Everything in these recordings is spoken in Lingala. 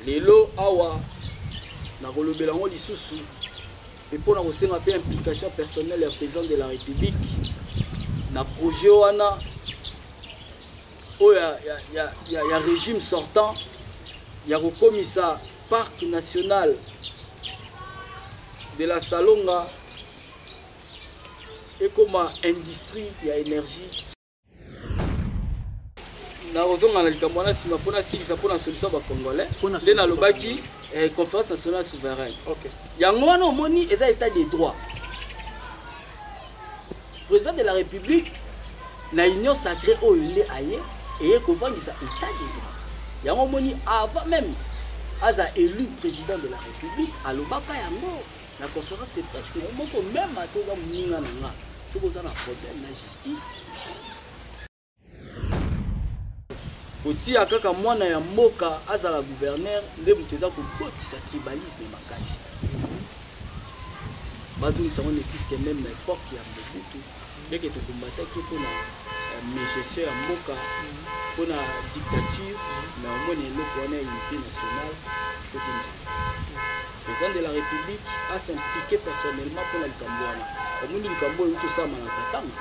lelo awa na kolobela ngo lisusu et pour na kosenga pe implication personnelle ya président de la République na projet wana ya régime sortant ya kokomisa parc national de la Salonga et comme industrie ya énergie na ozonga na likamwana sima pona sikisa pona solution ba congolais le na lobaki conférence nationale souveraine. OK. Yango wana omoni eza état de droit. Président de la République na union sacrée oyo aye et kovandisa état de droit. Yango omoni avant même aza élu président de la République alobaka yango na conférence de presse moko même atoza muninga nanga soko za na problème na justice. Oti akaka mwana ya mboka azala gouverneur nde muteza ko botisa tribalisme makasi. Bazou savon existe même à l'époque ya Mobutu mais que te combataki pour la mégestion ya mboka pour la dictature mais au moins eloko wana unité nationale faut que le président de la République a s'impliqué personnellement pour la Likambwana. Au monde Likambo tout ça manakatanga.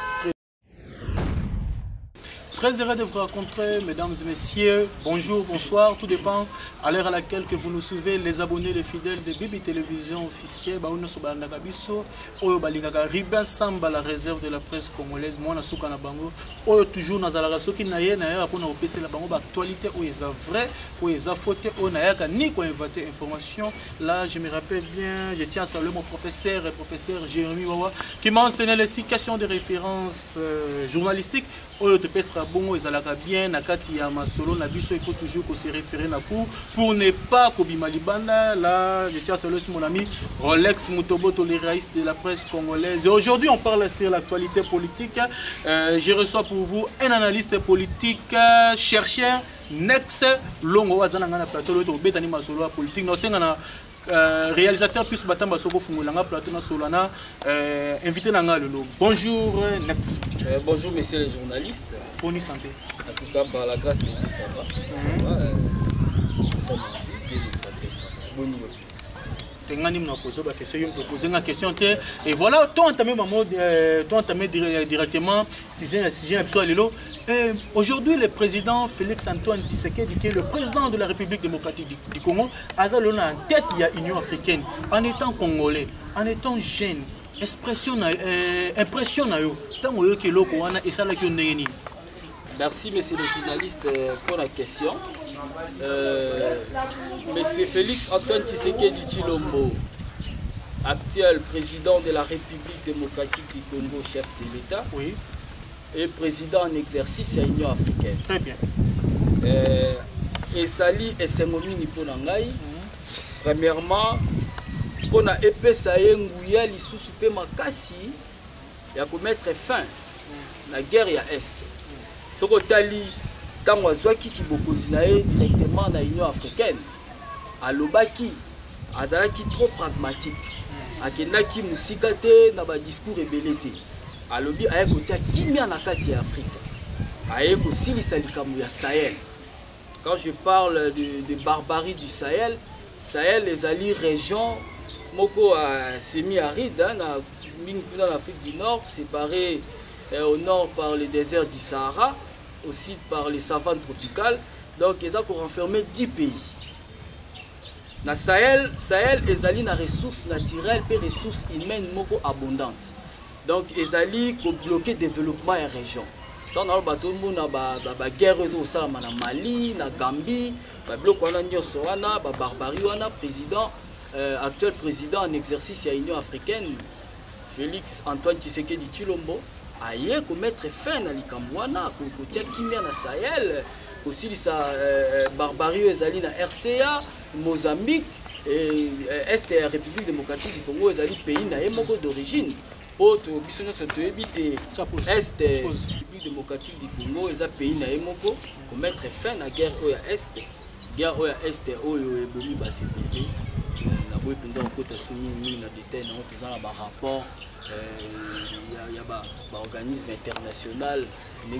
Très heureux de vous rencontrer, mesdames et messieurs. Bonjour, bonsoir, tout dépend à l'heure à laquelle que vous nous suivez, les abonnés, les fidèles de Bibi Télévision officielle. Baouno Sobanda Kabiso, Oyo Balingaka, Riben Samba, la réserve de la presse congolaise, Mwana Soukana Bango, Oyo toujours Nazala Soki Naye, Naya, pour nous repasser la bango, actualité, Oyo est vrai, Oyo est fauté, Oyo Naya, ni quoi inventer information. Là, je me rappelle bien, je tiens à saluer mon professeur Jérémy Wawa, qui m'a enseigné les 6 questions de référence journalistiques. Oyo te pèsera bon, ils allaient bien, Nakati ya Masolo, Nabiso, il faut toujours qu'on se réfère à pour ne pas Kobima Libanda. Là, je tiens à saluer mon ami Rolex Mutobo, tolériste de la presse congolaise. Et aujourd'hui, on parle sur l'actualité politique. Je reçois pour vous un analyste politique, chercheur, Nex Longo, Azananga Plateau, le Betani Masolo politique. Nous sommes réalisateur plus Batamba Soko Fungolanga Plateau Solana, invité Nanga Lolo. Bonjour Nex. Bonjour messieurs les journalistes. Bonne santé. En tout cas, par la grâce de Dieu, ça va. Ça va. Bonne nuit. Et voilà, toi entamé directement aujourd'hui le président Félix Antoine Tshisekedi, qui est le président de la République démocratique du Congo, a en tête il y a l'Union africaine, en étant congolais, en étant jeune, impression. Merci monsieur le journaliste pour la question. Monsieur Félix Antoine Tshisekedi Tshilombo, actuel président de la République démocratique du Congo, chef de l'État, oui, et président en exercice de l'Union africaine. Très bien. Et Sali et Sengomini pour Nangai. Premièrement, pour na epesa yenguya lisusu pe makasi ya ko mettre fin la guerre ya Est. Soko tali tango azwaki kibokonzi na ye directement na Union africaine, alobaki azalaki trop pragmatique, akendaki musika te na ba discours ebele te, alobi aye kotia kimia na kati ya Afrika, aye kosilisa likambo ya Sahel. Quand je parle de barbarie du Sahel, Sahel ezali région moko semi-aride dans l'Afrique du Nord, séparée au nord par le désert du Sahara, au sud par les savanes tropicales. Donc ils ont renfermé 10 pays. Dans Sahel, ezali na ressources naturelles et ressources humaines moko abondantes. Donc ezali ko bloquer développement en région. Dans le bateau na ba guerre au salama na Mali, na Gambie, ba bloc wana nyoso wana, ba barbarie wana, président actuel président en exercice de l'Union africaine, Félix Antoine Tshisekedi Tshilombo, a eu pour mettre fin à l'Ikambwana, pour tirer kimia na Sahel, aussi sa barbarie ezali na RCA, Mozambique, et Est et République démocratique du Congo, ezali pays na yemoko d'origine. Pour tout bisono se éviter Est et République démocratique du Congo, ezali pays na yemoko pour mettre fin à la guerre oya Est, guerre oya Est oyo ebomi batebele. Oui, nous avons soumis na détail dans un rapport, il y a un organisme international, il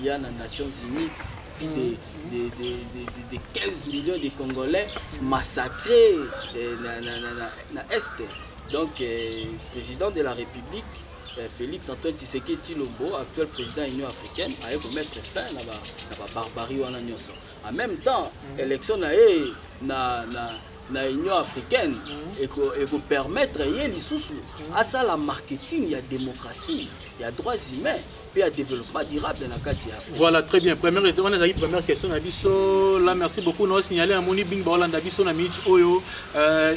y a un Nations Unies plus de 15 millions de Congolais massacrés na Est. Donc, président de la République, Félix Antoine Tshisekedi Tshilombo, actuel président de l'Union africaine, a mettre fin à la barbarie. En même temps, l'élection na Union africaine et permettre à ça la marketing, il y a démocratie, il y a droits humains, puis il y a développement durable dans la Katia. Voilà, très bien. Première question, là, merci beaucoup. Nous avons signalé à Moni Bing Baola Ndabiso Namich Oyo,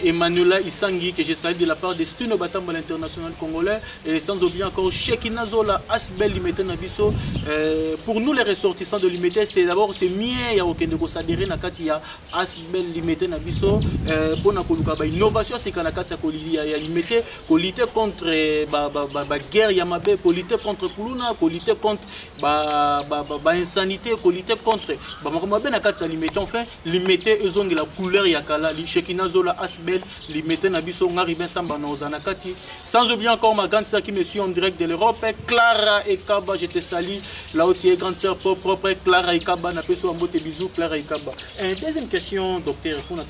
Emmanuela Isangi, que j'ai salué de la part de Stuno Batamba l'international congolais, et sans oublier encore Shekina Zola Asbel Limité Nabiso. Pour nous, les ressortissants de Limité, c'est d'abord ce mieux, il y a aucun de s'adhérer à Katia Asbel Limité Nabiso. Pour la innovation, c'est qu'à la Katia Limité, qu'on lutte contre la guerre Yamabe, qu'on lutte contre Kuluna, qu'on lutte contre l'insanité, qu'on lutte contre la Katia Limité. Enfin, Limité, ils ont la couleur Yakala, Shekina Zola Asbel Limité Nabiso, Ngariben Samba Nozanakati. Sans oublier encore ma grande sœur qui me suit en direct de l'Europe, Clara Ekaba, je te salue. Là où tu es grande sœur propre, Clara Ekaba, n'a pas besoin de bisous, Clara Ekaba. Deuxième question, docteur, pour notre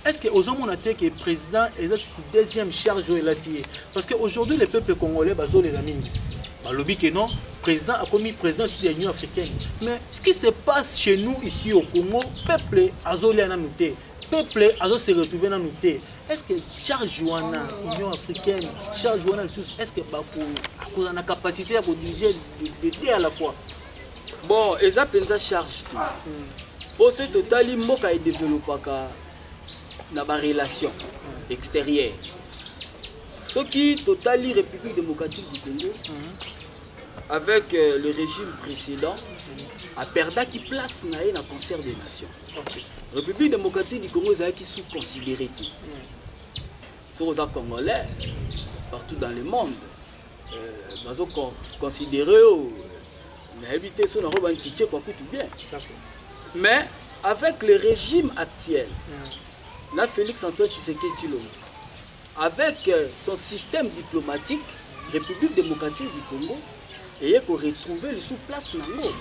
est-ce que aux hommes on a dit que le président est sous deuxième charge parce qu'aujourd'hui les peuples congolais les amis lobby que non président a commis président de l'Union africaine, mais ce qui se passe chez nous ici au Congo, peuple azolé na nuté, peuple azo se retrouver na nuté. Est-ce que charge wana Union africaine, charge wana est-ce que on a la capacité à diriger de deux à la fois? Bon, et ça pensa charge tout. Pour ce total, il faut qu'il développe dans la relation extérieure. Ce qui total République démocratique du Congo, avec le régime précédent, a perdu qui place dans le concert des nations. République démocratique du Congo est qui sous-considéré tout. Sur les Congolais, partout dans le monde, ils sont considérés. Mais avec le régime actuel, là Félix Antoine Tshisekedi Tshilombo, avec son système diplomatique, République démocratique du Congo, il faut retrouver le sous-place Nango.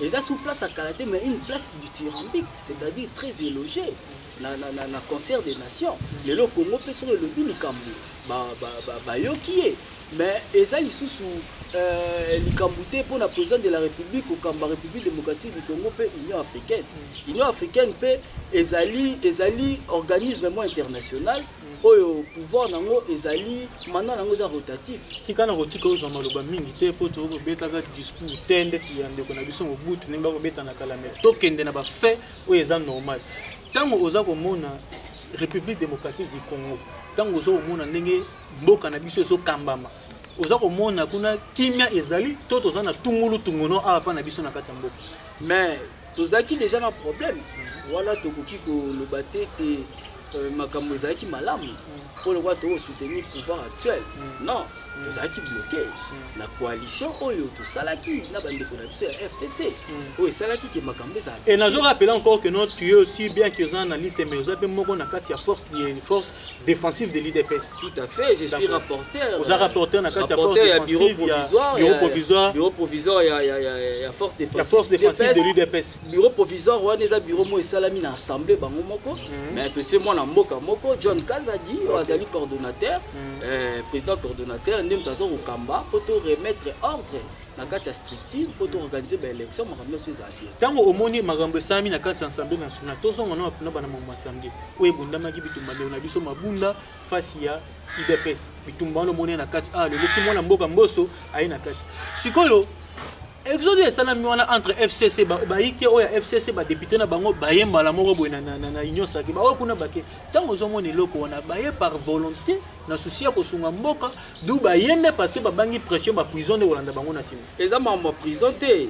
Et ça sous-place à Karaté, mais une place dithyrambique, c'est-à-dire très élogée dans le concert des nations. Le Congo peut se relever le Kambu, mais ils ont sous les Kambouté pour la présidence de la République ou Kamba République démocratique du Congo peut Union africaine. L'Union africaine peut les organisme international au pouvoir nango ezali maintenant nango za rotatif. Tikana rotika aux maloba mingi te po to beta ga discours tende ti yande ko na biso mobutu ninga ko beta na kala mais to kende na ba fait o eza normal. Tango oza ko mona République démocratique du Congo, tango oza ko mona ndenge mboka na biso so kambama. Oza ko mona kuna kimia ezali to toza na tungulu tungono apa na biso na kati mboka. Mais tozaki déjà un problème. Voilà tokoki ko lobate te makambo ezalaki malamu pour le roi de soutenir le pouvoir actuel. Non, nous avons bloqué la coalition oyo tout salaki na bande ko na biso ya FCC. Oui, salaki ke makambo za. Et nous rappelons encore que nous tu es aussi bien que dans la liste mais vous avez moko na kati ya force défensive de l'UDPS. Tout à fait, je suis rapporteur. Vous avez rapporteur na kati ya force défensive, bureau provisoire, il y a force défensive. La force défensive de l'UDPS. Bureau provisoire wana eza bureau mo esalami na assemblée bango moko. Mais tout moi na mboka moko John Kazadi azali coordonnateur, président coordonnateur ndem tazo ko kamba pour remettre ordre na kati ya structure pour organiser l'élection makambo so ezali. Tango omoni makambo sami na kati ya assemblée nationale tozo ngona na bana mo assemblée. Oye bundama ki bitumba na biso mabunda face ya UDPS. Bitumba no moni na kati le leki mona mboka mboso ayi na kati. Sikolo Exode esalami wana entre FCC baike oya FCC ba député na bango bayemba la moko boy na union saki ba kuna bake tango zomona eloko wana baye par volonté na souci ya kosunga mboka du bayende parce que ba bangi pression ba prison de Holanda bango na sima ezama ma prison te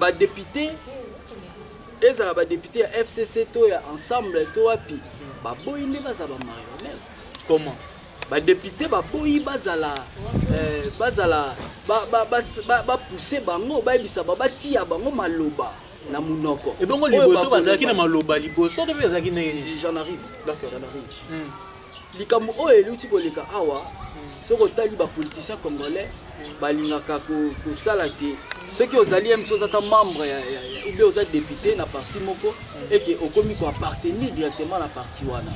ba député ezala ba député ya FCC to ya ensemble to api ba boyinde baza ba marionnette. Comment ba député ba boyi bazala ba pousser bango ba bisa ba tia bango maloba na munoko et bongo liboso bazaki na maloba liboso to bazaki na j'en arrive. D'accord, j'en arrive. Likambo o eluti koleka awa soko tali ba politiciens congolais balingaka ko sala te ceux qui aux alliés sont membres ou bien aux députés na parti moko et qui au commis ko appartenir directement à la partie wana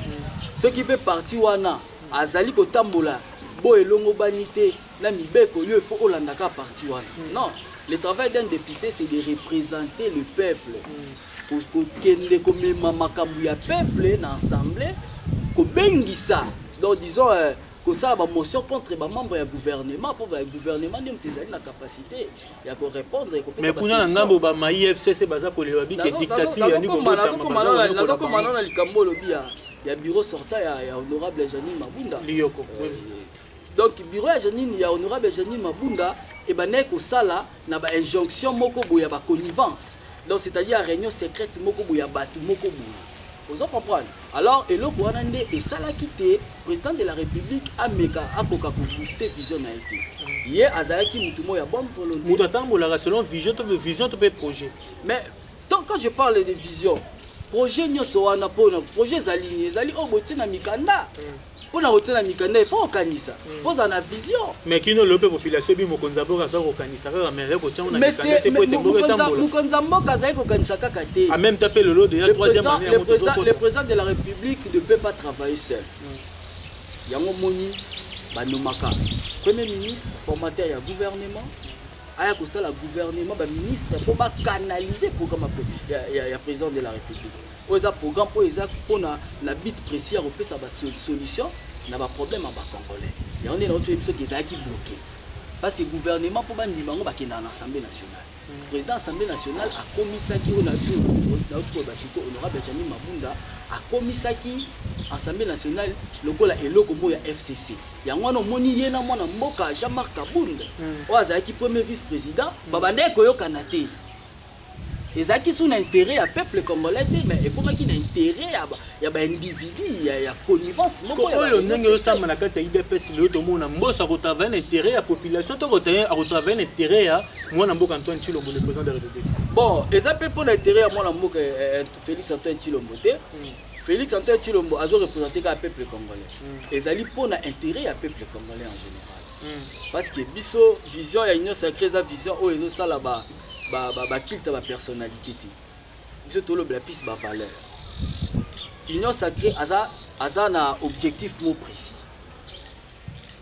ceux qui peut parti wana azali ko tambola bo elongo banité na mibeko yo faut olandaka parti wana non le travail d'un député c'est de représenter le peuple pour kende ko mema makambu ya peuple na assemblée ko bengisa donc disons que ça la motion contre les membres du gouvernement pour le gouvernement n'a la capacité de répondre. Mais pour nous ngambo ba IFC c'est baza pour les babi que dictature ya niko bota comme on a likambo lobby ya bureau sortant ya honorable Janine Mabunda Lioko. Donc bureau ya Janine ya honorable Janine Mabunda et ben ko sala na ba injonction moko boya ba connivence. Donc c'est-à-dire réunion secrète moko boya batu moko boya. Vous comprenez? Alors, et le Kouanande et Salakité, président de la République, Ameka, Akoka pour booster vision naïti. Hier, Azayaki Moutumo, il y a bonne volonté. Moutatambo, la selon vision, tu peux projet. Mais quand je parle de vision, projet Nyosoana, projet Zali, Zali, oh, Botina Mikanda. Pour la route de Mikanda, il faut organiser. Il faut dans la vision. Mais qui ne l'opé population, il faut organiser. Mais c'est Moukonzambo Kazaï Kokanisaka Kate. A même tapé le lot de la troisième année. Le président de la République ne peut pas travailler seul. Yango Moni, Banomaka, Premier ministre, formateur et gouvernement. Aya Kosala gouvernement, ministre, pour canaliser le programme du président de la République. Pour les programmes, pour la bite précise, pour ça solution, il y a un problème en Congolais. Il y a des gens qui sont bloqués. Parce que le gouvernement, pour l'Assemblée nationale. Le président de l'Assemblée nationale a commis ça qui honorable Benjamin Mabunda a commis ça qui l'Assemblée nationale le eloko moya FCC. Il y a un moni yena mona mboka Jean-Marc Kabunda. Oaza qui premier vice-président babande koyo kanate. Et ça qui sont intérêt à peuple congolais mais et comment qui intérêt à ba individu il y a connivence moko ya ndenge ça manakati ya IDPS le to mona mbosa ko travailler intérêt à population to ko travailler intérêt à mwana mboka Antoine Tshilombo le président de la République. Bon, et ça peut pour l'intérêt à mwana mboka Félix Antoine Tshilombo te. Félix Antoine Tshilombo a représenté le peuple congolais. Et ça lui pour l'intérêt à peuple congolais en général. Parce que biso vision ya union sacrée sa vision o ezo sala ba kilte ba personnalité biso to le piste ba valeur. Union sacrée aza na objectif mo précis.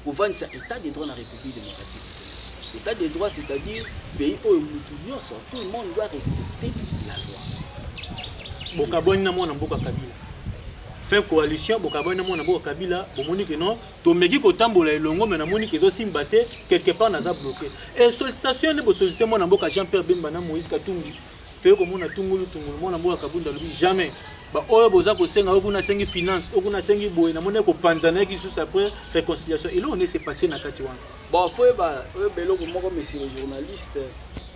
Pour vendre ça état de droit dans la République démocratique. État de droit c'est-à-dire pays où tout le monde doit respecter la loi. Bokaboni na mona mboka Kabila. Fin coalition bokaboni na mona mboka Kabila, bomoni que non, to meki ko tambola elongo mais na moni que zo simbate quelque part naza bloqué. Et sollicitation ne bo solliciter mona mboka Jean-Pierre Bemba na Moïse Katumbi. Pe ko mona tungulu mona mboka Kabunda lobi jamais. Ba oyo boza ko senga okuna sengi finance, okuna sengi boy na mona ko panzana ki juste après réconciliation. Et là on est passé na kati wana. Bon, faut ba beloko moko monsieur le journaliste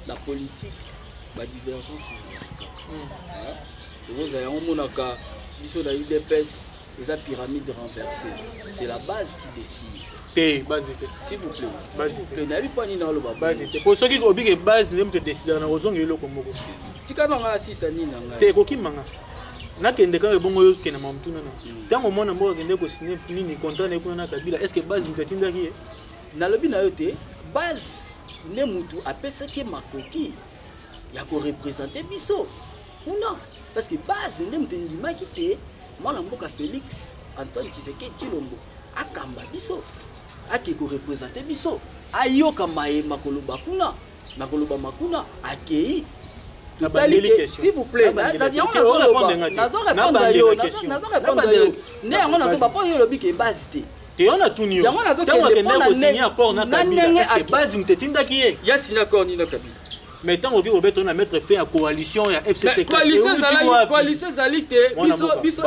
la politique ba divergence. Vous avez un monaka, biso da IDPS, les pyramides renversées. C'est la base qui décide. Base. S'il vous plaît. Base. Vous n'avez pas ni dans le bas. Base. Pour ceux qui ont dit que base, ils te décider dans la zone comme beaucoup. Tika na ngala sisa ni nanga. Te koki manga. Na kende ka bongo yo kena mamtuna na. Tango mona mboka kende ko signer nini contrat na kuna na Kabila. Est-ce que base mtatinda ki? Na lobi na yote, base ne mutu apesa ke makoki. Ya ko représenter biso. Non, parce que base ndemtendi makite mwana mboka Félix Antoine Tshilombo akamba biso akeko représenter biso ayoka maema koloba kuna na koloba makuna akei s'il vous plaît nazo répondre yo ne yango nazo ba po yo lobi ke base te Théona Tunio. Yango nazo ke signer accord na Kabila. Est-ce que base mtetinda ki ye? Ya signer accord ni na Kabila. Mais tant qu'on a mettre fin à coalition et à FCC. Coalition Zalité, biso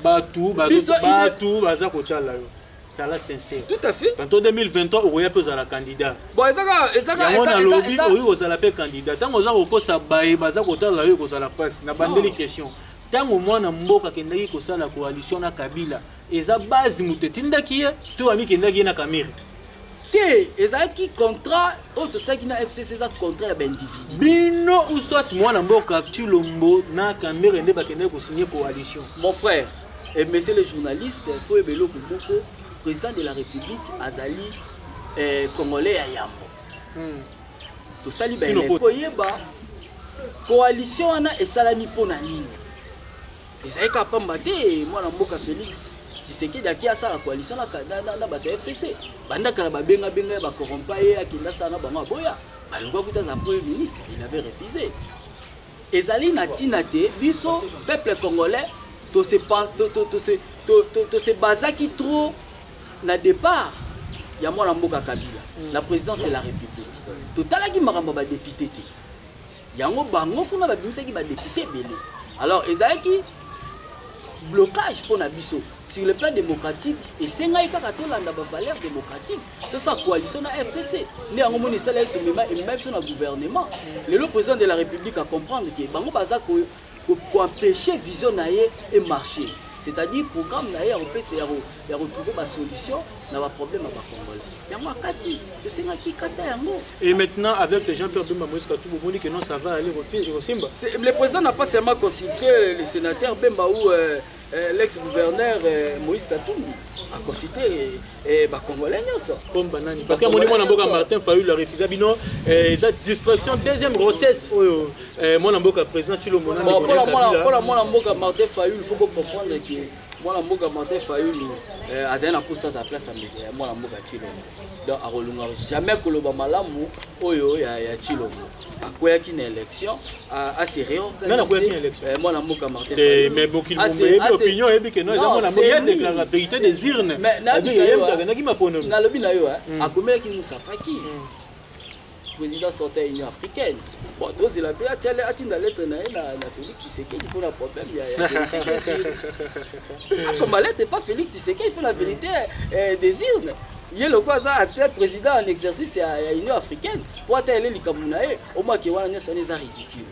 Batou, baza kotala yo. Ça là sincère. Tout à fait. Tantôt 2023 on va poser la candidat. Bon, ezaka oui, vous allez faire candidat. Tant on a posa bae baza kotala yo ko sala passe na bandeli question. Tant au moins na mboka kendaki ko sala coalition na Kabila. Eza base mutetinda ki ye, to ami kendaki na Kamiri. Ezaki contrat autre ça qui na FCC ça contrat d'individu bino ou soit moi na mboka Tshilombo na Kamere nde bakende ko signer coalition. Mon frère et monsieur le journaliste faut ebelo beaucoup président de la République azali congolais ya yambo tosali koyeba coalition wana esalami mpona nini ezali kaka pamba te mwana mboka Félix Tshisekedi aki asala coalition na bato ya FCC bandaka na babenga bakorompa ye akenda sala na bango aboya baluka kuta za premier ministre il avait refusé ezali na tina te biso peuple congolais to se bazaki trop na départ ya mwana mboka Kabila la présidence de la République totalaki makambo ba député te yango bango kuna babimisaki ba député belé alors ezalaki blocage pour na biso sur le plan démocratique et sengai kaka tolanda ba valeur démocratique to sa coalition na FCC ne yango moni sala et même sur na gouvernement le président de la République a comprendre que bango baza ko empêcher vision naie et marcher. C'est-à-dire programme naie en fait c'est ya retrouver ma solution na ba problème à ba congolais. Yango akati de senga ki kata yango. Et maintenant avec les Jean-Pierre Bemba Moïse Katumbi on dit que non ça va aller au Simba. Le président n'a pas seulement consulté le sénateur Bemba ou l'ex-gouverneur Moïse Katumbi a consulté ba congolais comme banani parce que mon mon mboka Martin Fayulu a refusé bino cette distraction deuxième grossesse mon mboka président Tshilombo na pour la mon mboka Martin Fayulu il faut comprendre que mon mboka Martin Fayulu azali na poussa sa place à mon mboka Tshilombo donc a rolunga jamais koloba malamu oyo ya Tshilombo akoyaki na élection a se réorganiser mon mboka Martin Fayulu mais beaucoup opinion et que non jamais la déclare la vérité des urnes na lobi na yo akomelaki Mousafaki président sortait Union africaine bon tous il a bien atinda lettre na Félix Tshisekedi pour la problème comme lettre pas Félix Tshisekedi pour la vérité des urnes il est le quoi actuel président en exercice à Union africaine pour atteindre les Kamunae au moins qui wana nyonso les ridicule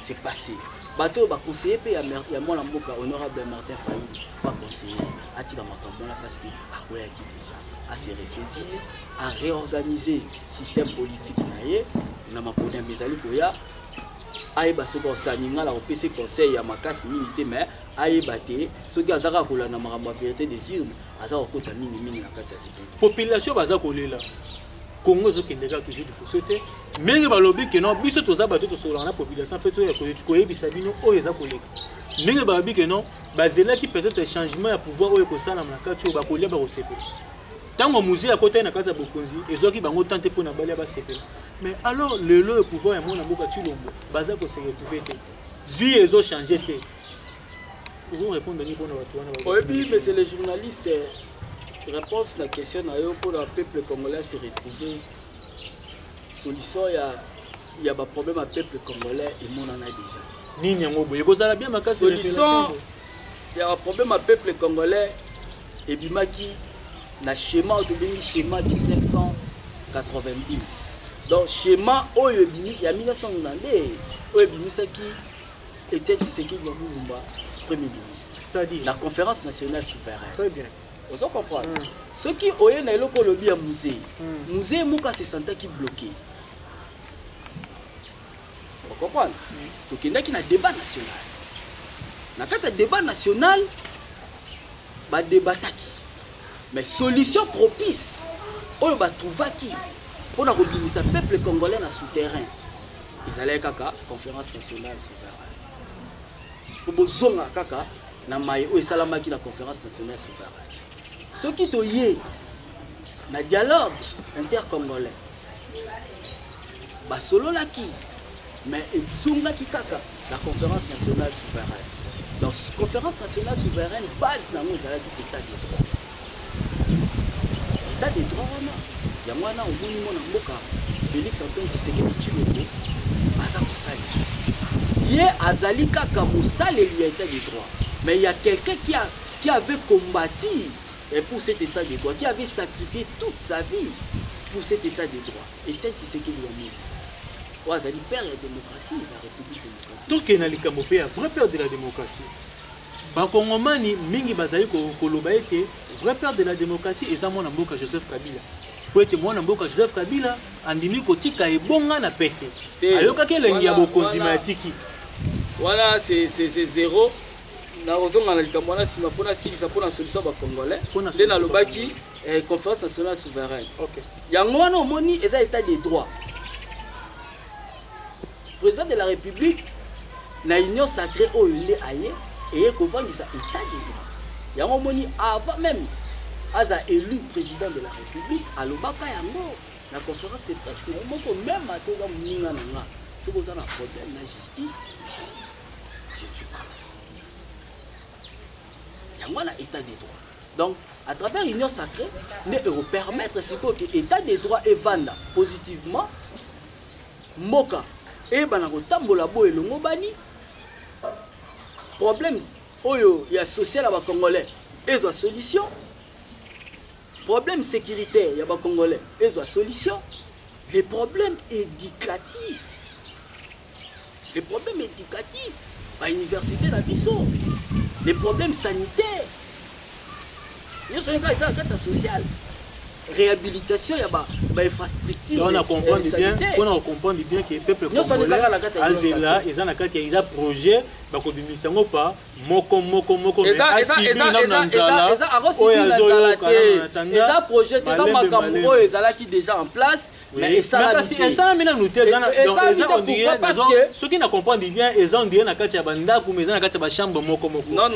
c'est passé bateau ba conseiller pe ya mwana mboka honorable Martin Fayulu pas conseiller atiba makambo na parce que akoya ki déjà à se ressaisir à réorganiser système politique naie na mapona mezali koya ayeba soko saninga la opc conseil ya makasi milité mais ayeba te soki azaka kolana makambo vérité des urnes azaka kota mingi na kati ya population baza kolela Congo zo kendeka toujours du posote mais balobi que non biso toza bato to sola na population fait to ya koyebisa bino oyo eza koleka ndenge balobi que non bazela qui peut-être changement ya pouvoir oyo kosala na kati oyo bakolia ba kosepe tango musée à côté na kati ya bokonzi ezoki bango tante po na balia ba sepe mais alors le pouvoir ya mona mboka Tshilombo baza ko se retrouver te vie ezo changer te vous répondre ni bona watu wana et puis mais c'est les journalistes réponse la question pour le peuple congolais se retrouver solution il y a un problème à peuple congolais et mon en a déjà nini yango boye kozala bien makasi solution il y a un problème à peuple congolais et bimaki na schéma autobini schéma 1992 donc schéma oyo bimi ya 1992 oyo bimisaki était Tshisekedi Lumumba premier ministre c'est-à-dire la conférence nationale souveraine très bien. Vous comprenez? Ce qui oye na eloko lobby à musée. Musée muka se sentait qui bloqué. Vous comprenez? Donc il y a un débat national. Na kata débat national ba débataki. Mais solution propice oyo ba trouvaki pour na kobimisa peuple congolais na souterrain. Ils allaient kaka conférence nationale souveraine. Il faut bozonga kaka na mai oyo salamaki la conférence nationale souveraine. Ce qui est lié na dialogue intercongolais ba solo la qui mais sunga ki kaka la conférence nationale souveraine donc conférence nationale souveraine base na ngozala ki état de droit état de droit wana ya mwana omoni mona mboka Félix Antoine Tshisekedi Tshilombo baza kosali ye azali kaka mosaleli ya état de droit mais il y a quelqu'un qui avait combattu et pour cet état de droit, qui avait sacrifié toute sa vie pour cet état de droit. Et tel qui sait qu'il doit mourir. Ouazali père de la démocratie, la République démocratique. Donc il y a un vrai père de la démocratie. Bakongomani mingi bazali koloba ete vrai père de la démocratie eza mwana mboka Joseph Kabila. Po ete mwana mboka Joseph Kabila andimi kotika ebonga na pete. Ayokaki elengi ya bokonzi matiki. Voilà, c'est zéro. Na ozonga na likambo na sima pona sikisa pona solution ba congolais c'est na lobaki conférence nationale souveraine OK yango wana omoni eza état de droit président de la République na union sacrée oyole aye et kovandisa état de droit. Yango moni avant même aza élu président de la République alobaka yango na conférence de presse moko même atoza moninga nanga soki oza na problème na justice je ne suis pas yango na état de droit. Donc à travers l'union sacrée ne permettre que l'état de droit evanda positivement moka et banako tambola bo elongo bani problème oyo ya social à ba congolais ezo solution problème sécuritaire ya ba congolais ezo solution les problèmes éducatifs ba université na biso les problèmes sanitaires nous sommes dans un cadre social. Réhabilitation, il y a des infrastructures. On a compris bien que le peuple congolais a un projet pas moko projet déjà en place. Mais ça ceux qui ne comprennent bien, ils ont dit que la chambre non.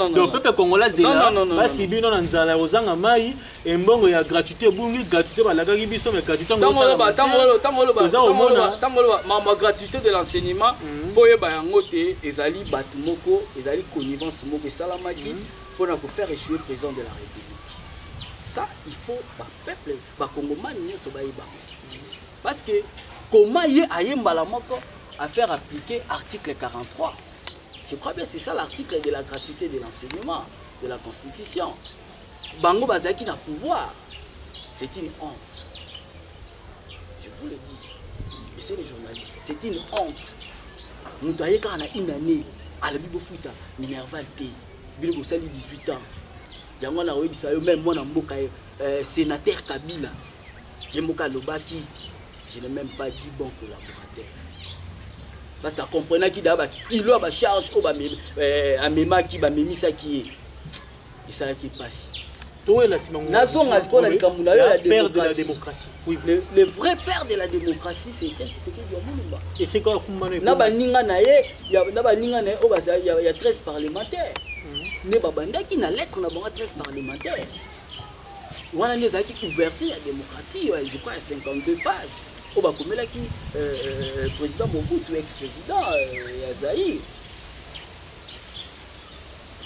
Le peuple congolais pas si bien dans nzala ozanga mai et mbongo ya gratuité bungi gratuité balagaki biso mais gratuité ma gratuité de l'enseignement faut yeba yango te ezali batu moko ezali connivence moko esalamaki pour faire échouer le président de la République. Ça il faut ba peuple ba congomani nyoso ba yeba. Parce que comment y a mbala moko à faire appliquer article 43. Je crois bien c'est ça l'article de la gratuité de l'enseignement de la Constitution. Bango bazaki na pouvoir. C'est une honte. Je vous le dis. Monsieur les journalistes, c'est une honte. Nous avons quand on a une année à la Bible Fouta, Minerval T, Bible Sali 18 ans. Yango na webisa yo même moi na mboka sénateur Kabila. Jemoka Lobaki, je n'ai même pas dit bon collaborateur. Parce que comprenez qu'il y a kilo à charge au à mema qui ba memisa qui est. Et ça qui passe. La père de la démocratie. Oui. Le vrai père de la démocratie, c'est Tshisekedi Mulumba. Et c'est quoi il y a 13 parlementaires. Mais qui n'a lettre, on a 13 parlementaires. On a qui ouverture la démocratie, je crois, à 52 pages. On va comme là qui président Mobutu, ex-président Azaï.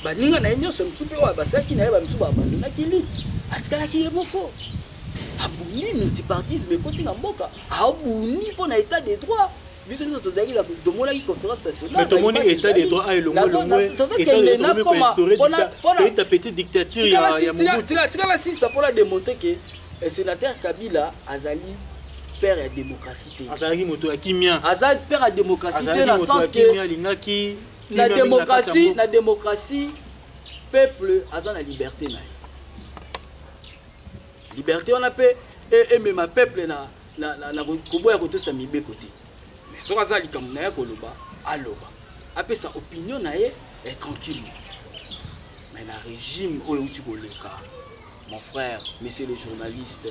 Baninga na enyo semsupe wa basaki na yeba msuba bandina kilit atikala ki yeboko abuni multipartisme koti na mboka abuni pona état de droit biso nso tozaki la domola ki conférence nationale mais tomoni état de droit ay longo état de droit pour instaurer une petite dictature ya Mobutu tikala si ça pour la démontrer que le sénateur Kabila azali père de la démocratie azali moto akimia azali père de la démocratie dans le sens que la démocratie, peuple a la liberté. Liberté, on a fait, et même ma peuple na kobo ya koto sa mibe côté. Mais so azali comme na ya koloba, aloba. Après sa opinion na est tranquille. Mais na régime oyo uti koleka. Mon frère, monsieur le journaliste,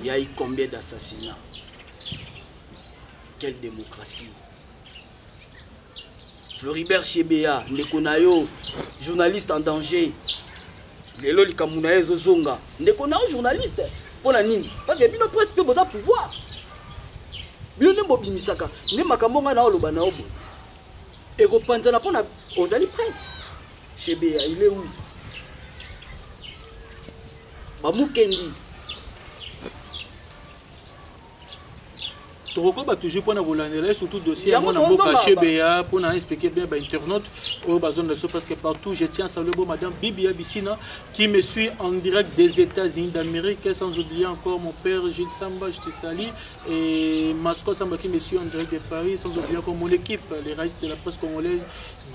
il y a eu combien d'assassinats? Quelle démocratie? Floribert Chebea, Nekonayo, journaliste en danger. Lelo Likamunaye Zozonga, Nekonayo journaliste. Pour la nini? Parce que bino presque peu besoin pouvoir. Bino ne bobimisaka, ne makambonga na oloba na obo. Et repanzana pona ozali presse. Chebea, il est où? Bamukendi. Torokoba toujours pour nous surtout dossier à mon amboka Chebea pour nous expliquer bien internaute au bazon de parce que partout je tiens à saluer madame Bibia Bissina qui me suit en direct des États-Unis d'Amérique sans oublier encore mon père Gilles Samba je te salue et Mascot Samba qui me suit en direct de Paris sans oublier encore mon équipe les raïs de la presse congolaise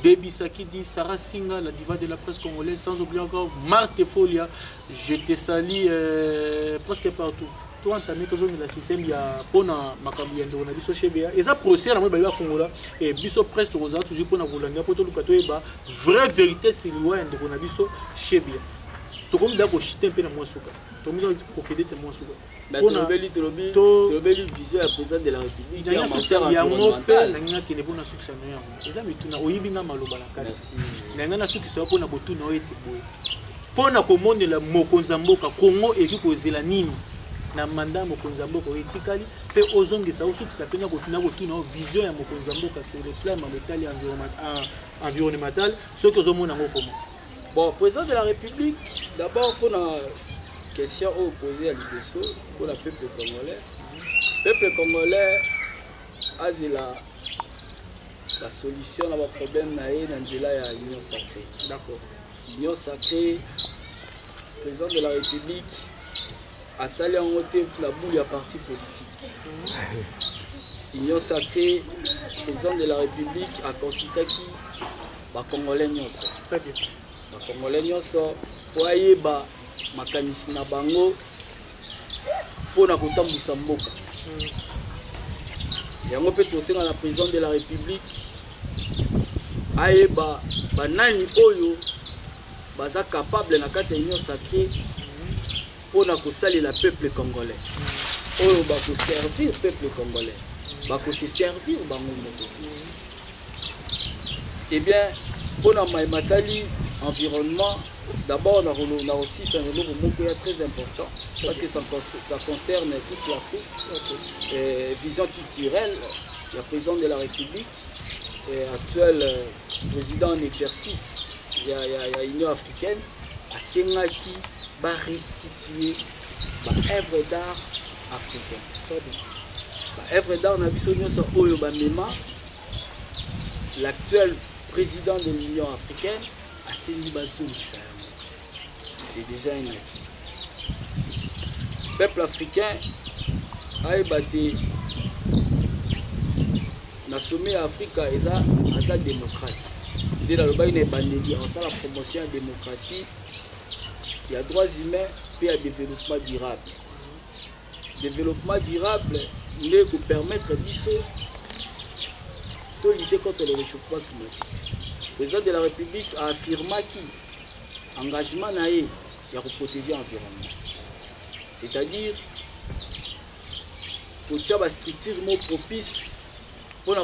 Baby Sakidi Sarah Singa la diva de la presse congolaise sans oublier encore Marthe Folia je te salue presque partout. Toi, tu as mis le système, il y a Pona Makambi, on a vu ce Chebea. Et ça procède à moi, et Bisso Prest Rosa, toujours pour la Voulania, pour tout le cas, vrai vérité, c'est loin de on a vu ce Chebea. tokomi da koshite mpe na mwa suka tokomi da kokede te mwa suka tolobeli vision ya président de la république ya matière environnementale nangi nakende mpona sukisa no yango eza mituna oyibi nga maloba na kati nangi na sukisa yo mpona kotuna oyo ete boye mpona komonela mokonzi ya mboka kongo eki kozela nini na manda mokonzi ya mboka oyo etikali mpe ozongisa osukisa mpe na kotuna oyo vision ya mokonzi ya mboka sur le plan mametali environnemental soki ozomona yango koma. Bon, président de la République, d'abord pour la question opposée à l'IDESO, pour le peuple congolais. Le peuple congolais a la solution à votre problème dans l'union sacrée. D'accord. L'union sacrée, le président de la République a salé en côté pour la boule à parti politique. L'union sacrée, le président de la République a consulté qui va Congolais nyonso. Très bien. Congolais nyonso po ayeba makanisi na bango mpona kotambwisa mboka yango mpe tosenga na président de la république ayeba banani oyo baza capable na kati ya union sacrée mpona kosalela peuple congolais oyo bakoservir peuple congolais bakose servir bango moko. Eh bien mpona matali environnement, d'abord, on a aussi un élément très important parce que ça concerne toute l'Afrique. Vision culturelle, le président de la République, actuel président en exercice, il y a l'Union africaine, à Sengaki, va restituer l'œuvre d'art africaine. L'œuvre d'art, on a vu l'actuel président de l'Union africaine. C'est déjà un acquis. Le peuple africain a ébattu dans le sommet Afrique est démocrate. Il y a la promotion de la démocratie, il y a droits humains et il y a développement durable. Le développement durable, il peut permettre de lutter contre le réchauffement climatique. Le président de la République a affirmé qu'il engagement naé de protéger l'environnement. C'est-à-dire pour que la structure propice pour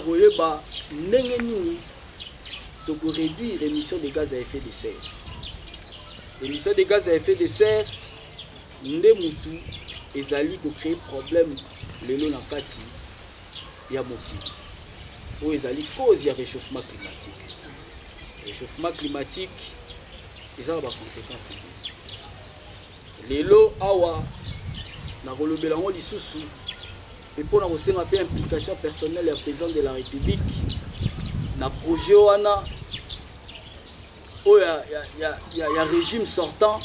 réduire l'émission de gaz à effet de serre. L'émission de gaz à effet de serre, Ndemutu ezali ko créer problème lelo na kati ya mokili. Ou ezali cause ya réchauffement climatique. Réchauffement climatique, ils ont des conséquences. Les lots awa na rolobelango lisusu et pour na peu implication personnelle du président de la République na projet wana o ya régime sortant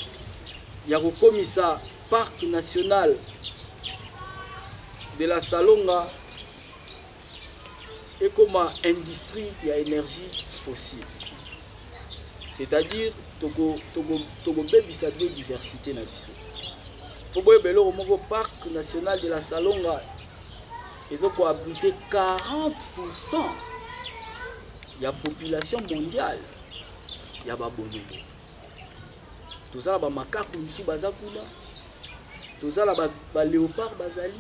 ya commissaire parc national de la Salonga et comme industrie ya énergie fossile. C'est-à-dire Togo bebisa biodiversité na biso. Faut boye belo au parc national de la Salonga, ils ont abrité 40% de la population mondiale. Il y a babonobo. Tout ça ba makaku misu bazakuna. Tout ça ba léopard bazali.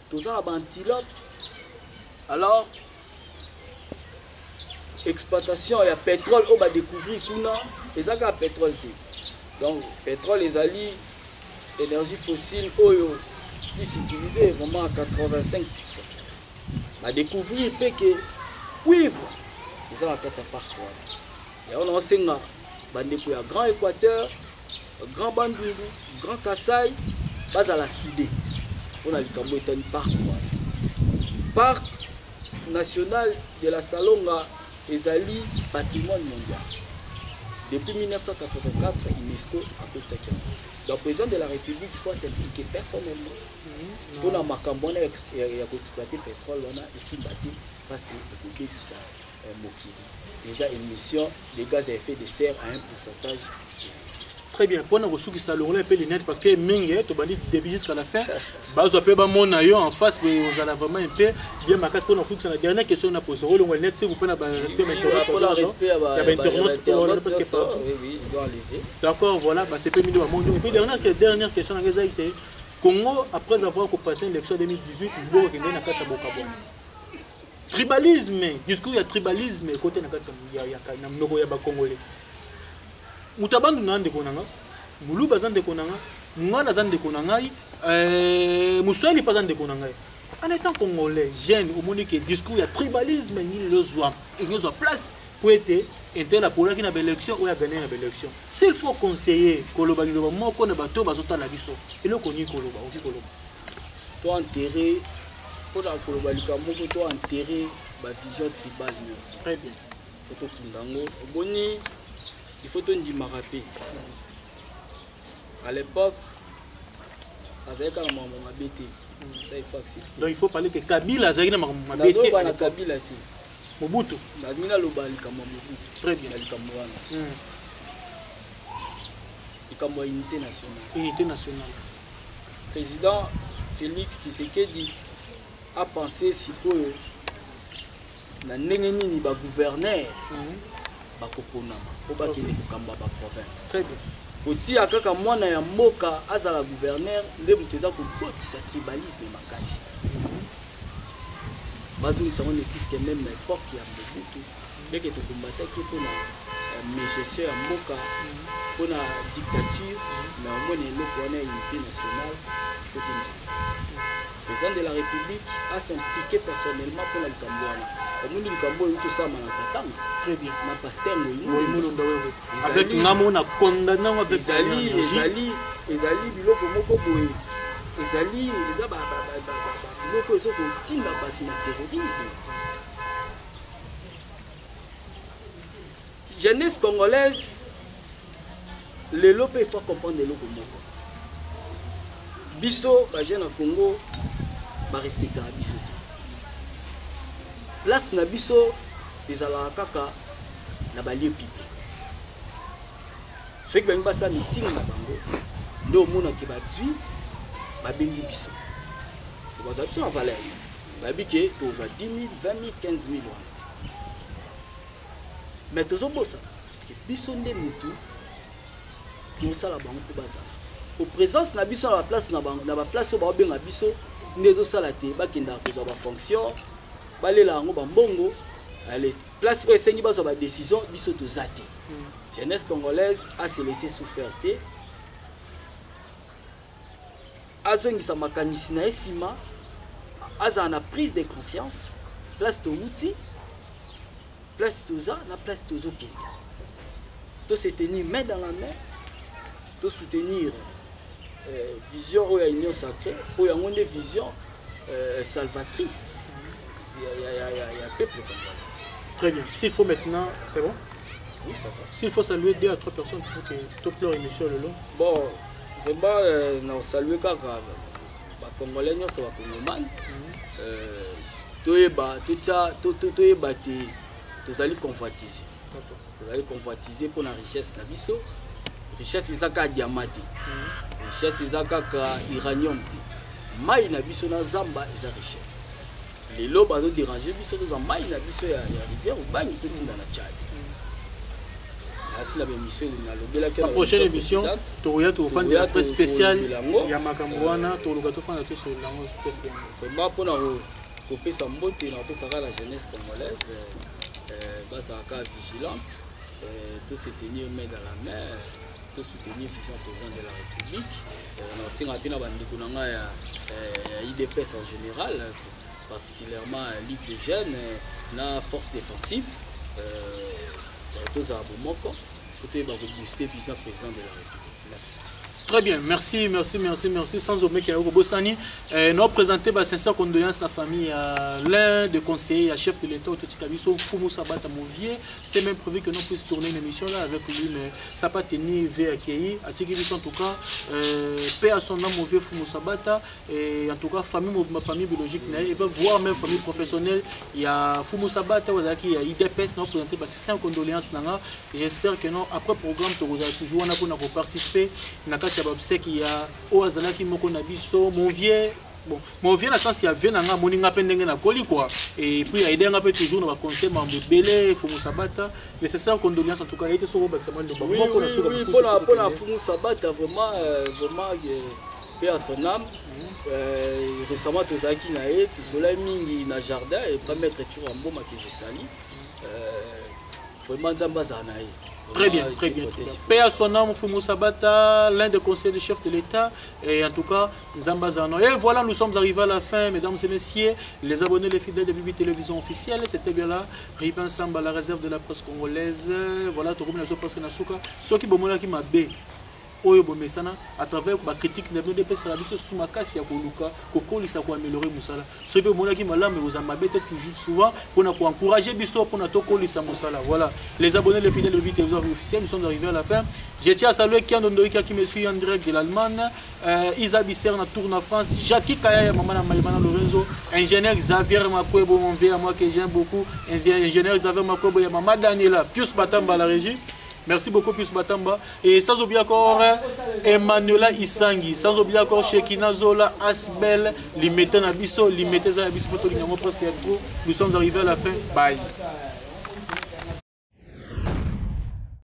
Tout ça ba antilope. Alors exploitation, il y a pétrole, on va découvrir et ça a pétrole. Donc, pétrole, les alliés, énergie fossile, qui s'utilisait vraiment à 85%. On va découvrir que cuivre, ils ont la carte à part. Et on a enseigné un grand Équateur, grand Bandundu, grand Kassai, bas à la Soudé. On a le Cambo est un parc. Parc national de la Salonga. Ezali patrimoine mondial. Depuis 1984, UNESCO a fait ça. Donc, le président de la République, il faut s'impliquer personnellement pour la macambone et exploiter le pétrole ici parce que ça mokili. Déjà émission de gaz à effet de serre à un pourcentage. Très bien. Pour nous qui salon un peu les net parce que mingue tu bandit début jusqu'à la fin. Bazo peu ba mon ayo en face mais on a vraiment un peu bien ma casse pour nous que c'est la dernière question on a posé rôle on net si vous prenez respect maintenant pour le respect il y a internaute parce que oui je dois enlever. D'accord, voilà, bah c'est pas milieu mon et puis dernière question dans les été Congo après avoir passé l'élection 2018 il faut gagner na kata bokabo. Tribalisme, discours il y a tribalisme côté na kata ya na mnogo ya ba congolais. Mutabandu nande konanga muluba zande konanga ngana zande konanga muswali pas zande konanga en étant congolais jeune au monde que discours il y a tribalisme ni le zoa il y a place pour être inter la pour qui na élection ou a gagné na élection s'il faut conseiller koloba liloba moko na bato bazota la biso et le koni koloba oki koloba to enterrer pour la koloba likamoko to enterrer ba vision tribale merci très bien photo kundango boni il faut te dire marapé. À l'époque, ça il faut accepter. Donc il faut parler que Kabila Zagina Mabete. Kabila Mobutu. Très bien. Unité nationale. Unité nationale. Président Félix Tshisekedi a pensé si peu na ndenge ni ba gouverneur. Pour pas qu'il ait kamba ba province. Très bien. Oti akaka mwana ya mboka azala gouverneur nde muteza ko botisa tribalisme makasi. Bazou savons ne puisque même époque ya Mobutu beke to combattre ki pour na méchesse ya mboka pour na dictature mais au moins le point unité nationale faut que le président de la République a s'impliqué personnellement pour le Cambouana. Le Cambouana tout ça très bien. Na pasteur avec Namo na condamné avec ezali biloko moko boye ezali eza ba biloko ezo ko tinda batu na terrorisme. Jeunesse congolaise le lope faut comprendre le loko moko. Biso ba jeune na Congo ba respecter biso. Place na biso ezala kaka na ba lieu public. Ceux qui viennent passer meeting na bango ndo mona ke ba zui ba bengi biso. Ba za biso en valeur. Ba bike to za 10 000, 20 000, 15 000 wana. Mais tozo bossa ke biso nde mutu to sala bango ko baza. Au présence na biso na place na bango na ba place ba benga biso ndezo sala te ba kenda ko za ba fonction balela yango ba mbongo allez place où esengi bazo ba décision biso to zate. Jeunesse congolaise a se laissé souffrir te azongisa makanisi na esima aza na prise de conscience place to outil place to za na place to zo kende to se tenir main dans la main to soutenir vision ou union sacrée ou yango nde vision salvatrice il y a peuple congolais. Très bien. S'il faut maintenant, c'est bon? Oui, ça va. S'il faut saluer 2 à 3 personnes pour que tout leur émission le long. Bon, vraiment, nous saluons les Congolais, nous sommes Congolais. Nous allons convoitiser. Nous allons convoitiser pour la richesse. La richesse, c'est un diamant. La richesse, c'est un uranium. Mais la richesse, c'est une richesse. Les lobes ont dérangé, ils sont dans un maïs, ils sont à la rivière, ou bain, ils sont dans la Tchad. La prochaine émission, tu vas faire une presse spéciale. Il y a Makamouana, tu vas faire tout sur la presse. C'est bon pour nous couper sa beauté, nous avons la jeunesse congolaise, grâce à la carte vigilante, tout se tenir main dans la main, tout soutenir le président de la République. Nous avons aussi un IDPS en général, particulièrement Ligue des jeunes, la force défensive. Tous à Bomoko, pour booster le président de la République. Merci. Très bien, merci. Sans oublier qu'il y a Bossani. Nous présentons ma sincère condoléance à la famille, à l'un des conseillers, à chef de l'État, Ototikabiso, Foumou Sabata Mouvier. C'était même prévu que nous puissions tourner une émission là avec lui, mais ça n'a pas tenu accueilli. À Tikibiso, en tout cas, paix à son âme, Mouvier, Foumou Sabata. Et en tout cas, ma famille biologique, et voire même famille professionnelle. Il y a Foumou Sabata, il y a IDPS, nous présentons ma sincère condoléance. J'espère que nous, après le programme, tu vas toujours participer. Il y a Oazalaki Mokonabiso, mon vieux na sens ya vie nanga moninga pe ndenge na koli quoi et puis aider nga pe toujours na conseil mambo belé Fumu Sabata nécessaire condoléances en tout cas il était sur Batsama de oui pour la Fumu Sabata vraiment paix à son âme récemment tozaki na ye tozola mingi na jardin et pas mettre toujours en bomba que je sali vraiment nzamba za na ye. Très bien. Paix à son âme, Fumu Sabata, l'un des conseillers du chef de l'État, et en tout cas, Zambazano. Et voilà, nous sommes arrivés à la fin, mesdames et messieurs, les abonnés, les fidèles de Bibi Télévision officielle. C'était bien là, Riban Samba, la réserve de la presse congolaise. Voilà, tout le monde presque Nasuka. Ceux qui bomona qui m'a bé. Oyo bomesana à travers ma critique de nos ça biso suma kasi ya koluka kokolisa ko améliorer musala sobe mona ki malamu ozamba bete toujours souvent pour encourager biso pour na tokolisa musala. Voilà les abonnés les fidèles de Bibi Télévision officielle, nous sommes arrivés à la fin. Je tiens à saluer Kian Dondoika qui me suit en direct de l'Allemagne, Isa Bisser na tourne en France, Jackie Kaya maman na Malimana Lorenzo, ingénieur Xavier Makwebo mon vieux à moi que j'aime beaucoup, ingénieur Xavier Makwebo et maman Daniela Pius Batamba la régie. Merci beaucoup, Pius Batamba. Et sans oublier encore Emmanuela Isangi, sans oublier encore Shekina Zola, Asbel, Limité Nabiso, Limité Zabiso, Photo Lignamo, presque trop. Nous sommes arrivés à la fin. Bye.